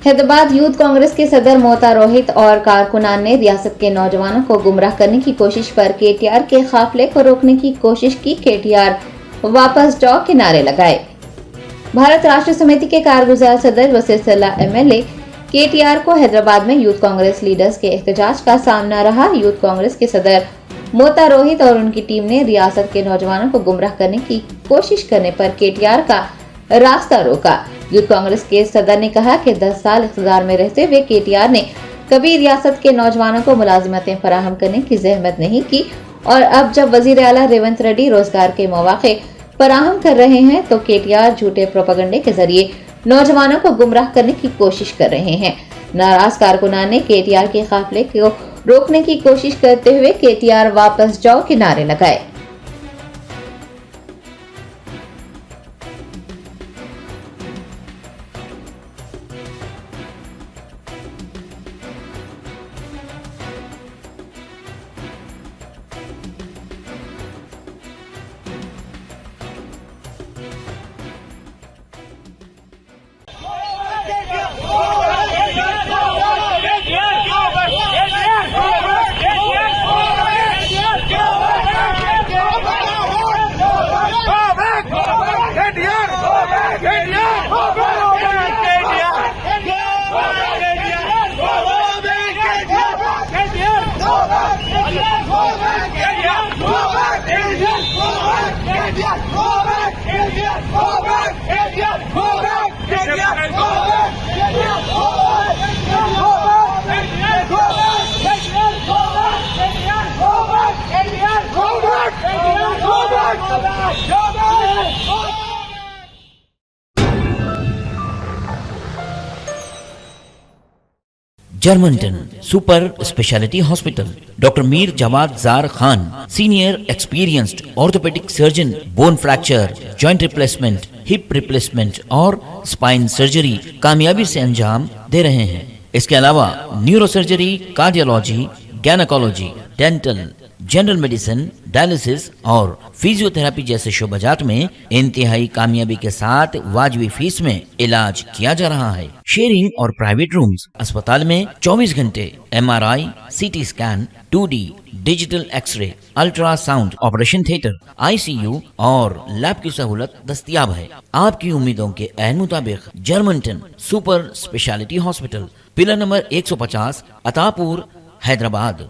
Hyderabad youth Congress के सदर मोता रोहित और कारकुनान ने रियासत के नौजवानों को गुमराह करने की कोशिश पर केटीआर के काफिले को रोकने की कोशिश की। केटीआर वापस जाओ के नारे लगाए। भारत राष्ट्र समिति के कारगुजार सदर वसीसल्ला एमएलए केटीआर को हैदराबाद में यूथ कांग्रेस लीडर्स के एहतजाज का सामना रहा। यूथ कांग्रेस के सदर मोता रोहित और उनकी टीम ने रियासत के नौजवानों को गुमराह करने की कोशिश करने पर केटीआर का रास्ता रोका। यूथ कांग्रेस के सदर ने कहा कि 10 साल इख्तियार में रहते हुए केटीआर ने कभी रियासत के नौजवानों को मुलाजिमतें फराहम करने की जहमत नहीं की और अब जब वजीर आला रेवंत रेड्डी रोजगार के मौके फराहम कर रहे हैं तो केटीआर झूठे प्रोपेगेंडे के जरिए नौजवानों को गुमराह करने की कोशिश कर रहे हैं। नाराज कारकुनान ने केटीआर के काफिले को रोकने की कोशिश करते हुए केटीआर वापस जाओ के नारे लगाए। Germanton super speciality hospital, doctor Mir Jawad Zar Khan, senior experienced orthopaedic surgeon, bone fracture, joint replacement, hip replacement और स्पाइन सर्जरी कामयाबी से अंजाम दे रहे हैं। इसके अलावा neuro surgery, cardiology, gynaecology, dental, general medicine, dialysis और फिजियोथेरेपी जैसे शोबाजात में इंतहाई कामयाबी के साथ वाजबी फीस में इलाज किया जा रहा है। शेयरिंग और प्राइवेट रूम्स, अस्पताल में 24 घंटे MRI, CT scan, 2D digital x ray, ultrasound, operation theatre, ICU और लैब की सहूलत दस्तयाब है। आपकी उम्मीदों के ऐन मुताबिक Germanton super speciality hospital, pillar number 150, Attapur, Hyderabad.